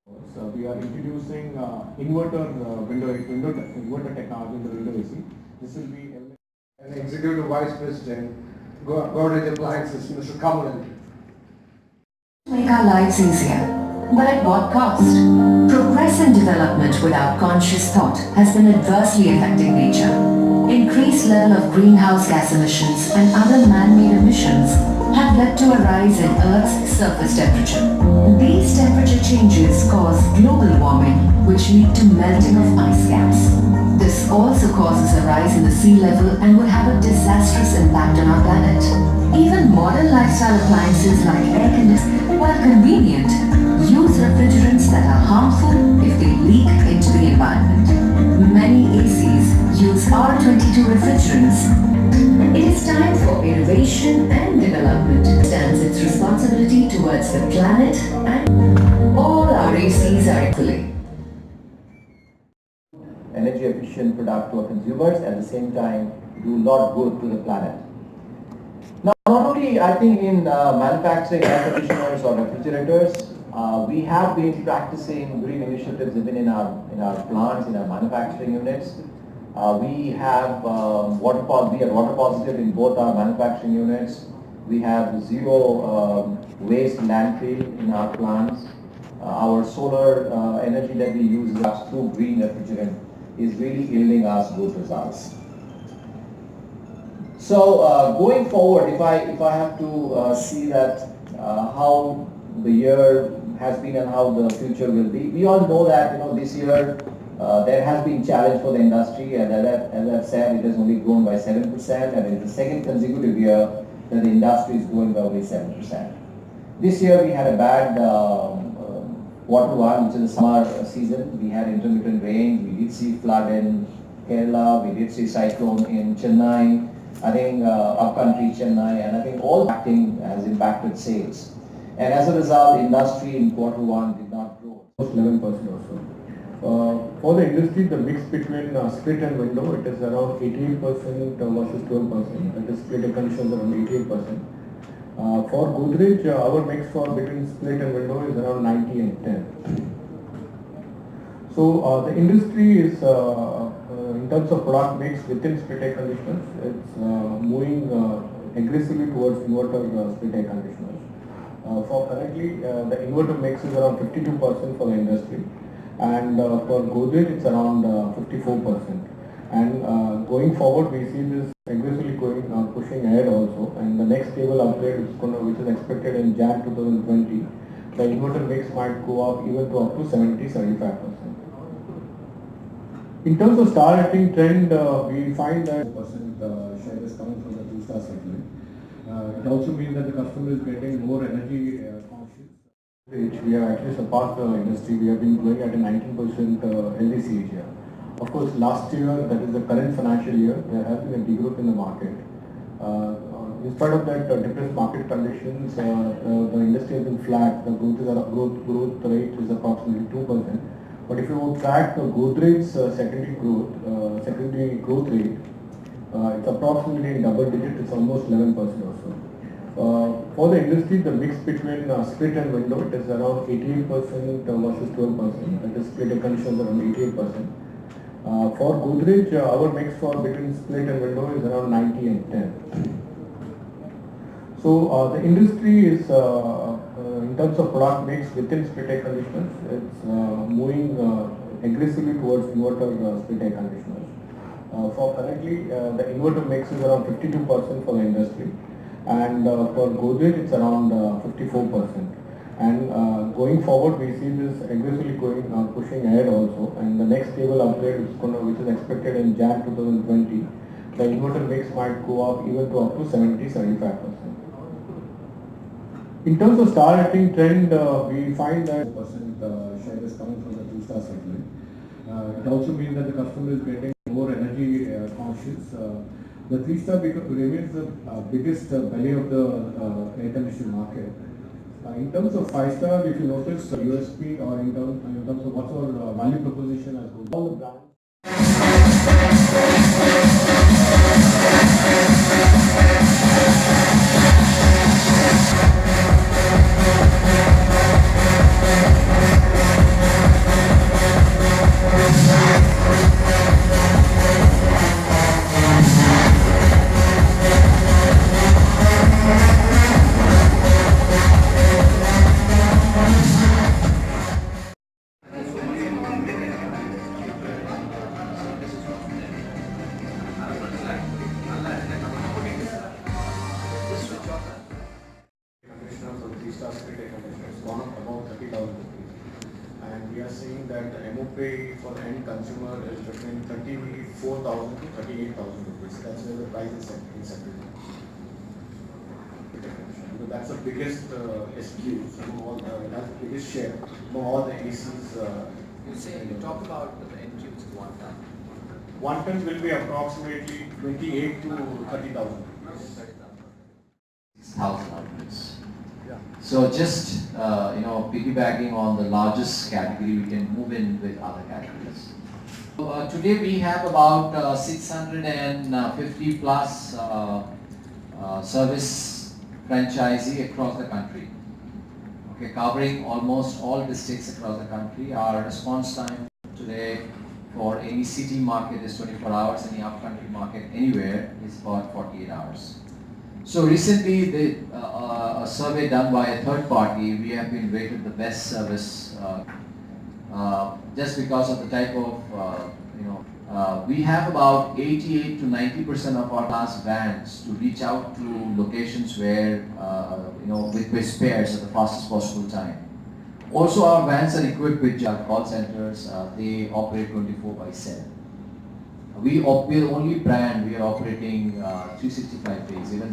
So we are introducing inverter technology in the window AC. This will be an Executive Vice President, Godrej Appliances, Mr. Kamalan. Make our lives easier. But at what cost? Progress and development without conscious thought has been adversely affecting nature. Increased level of greenhouse gas emissions and other man-made emissions have led to a rise in Earth's surface temperature. These temperature changes cause global warming, which lead to melting of ice caps. This also causes a rise in the sea level and would have a disastrous impact on our planet. Even modern lifestyle appliances like air conditioners, while convenient, use refrigerants that are harmful if they leak into the environment. Many ACs use R22 refrigerants. It is time for innovation and development. Stands its responsibility towards the planet and all our ACs are equally energy efficient product to our consumers, at the same time do a lot good to the planet. Now, not only I think in manufacturing air conditioners or refrigerators, we have been practicing green initiatives even in our plants, in our manufacturing units. We have we are water positive in both our manufacturing units. We have zero waste landfill in our plants. Our solar energy that we use through green refrigerant is really yielding us good results. So going forward, if I have to see that how the year has been and how the future will be, we all know that this year there has been challenge for the industry, and as I've said, it has only grown by 7%, and it is the second consecutive year that the industry is growing by only 7%. This year we had a bad Q1, which is the summer season. We had intermittent rain. We did see flood in Kerala. We did see cyclone in Chennai. I think upcountry Chennai, and I think all acting has impacted sales. And as a result, the industry in Q1 did not grow. 11% or so. For the industry, the mix between split and window, it is around 18% versus 12%. That is split air conditioners around 88%. For Godrej, our mix for between split and window is around 90 and 10. So the industry is, in terms of product mix within split air conditioners, it's moving aggressively towards inverter split air conditioners. For currently, the inverter mix is around 52% for the industry, and for Godrej it's around 54%. And going forward, we see this aggressively pushing ahead also. And the next stable upgrade which is expected in Jan 2020, the inverter mix might go up even to up to 70-75%. In terms of star rating trend, we find that percent share is coming from the 2-star segment. It also means that the customer is getting more energy conscious. We have actually surpassed the industry. We have been growing at a 19% healthy CAGR. Of course, last year, that is the current financial year, there has been a degrowth in the market. In spite of that depressed market conditions, the industry has been flat. The growth rate is approximately 2%. But if you track the Godrej's secondary growth rate, it's approximately in double digit. It's almost 11% or so. For the industry, the mix between split and window, it is around 18% versus 12%. That is split air conditioners around 88%. For Godrej, our mix for between split and window is around 90 and 10. So the industry is, in terms of product mix within split air conditioners, it's moving aggressively towards inverter split air conditioners. For currently, the inverter mix is around 52% for the industry, and for Godrej it's around 54%. And going forward, we see this aggressively pushing ahead also. And the next stable upgrade which is expected in Jan 2020, the inverter mix might go up even to up to 70-75%. In terms of star rating trend, we find that percent share is coming from the 2-star segment. It also means that the customer is getting more energy conscious. The 3-star remains the biggest belly of the air conditioning market. In terms of 5-star, if you notice USP or in terms of what's our value proposition as well, all the brands. capacity taken measure. It's gone up about 30,000 rupees. And we are seeing that the MOP for the end consumer is between 34,000 to 38,000 rupees. That's where the price is settled. So that's the biggest SKU, that's the biggest share among all the ACs. You talk about the NQs 1 ton. 1 ton will be approximately 28 to 30,000. 6,000 outlets. So just piggybacking on the largest category, we can move in with other categories. Today we have about 650 plus service franchisee across the country. Okay, covering almost all districts across the country. Our response time today for any city market is 24 hours, any upcountry market anywhere is about 48 hours. So recently, a survey done by a third party, we have been rated the best service just because of the type of, we have about 88 to 90% of our class vans to reach out to locations where, with spares at the fastest possible time. Also, our vans are equipped with call centers. They operate 24/7. We are the only brand we are operating 365 days. Even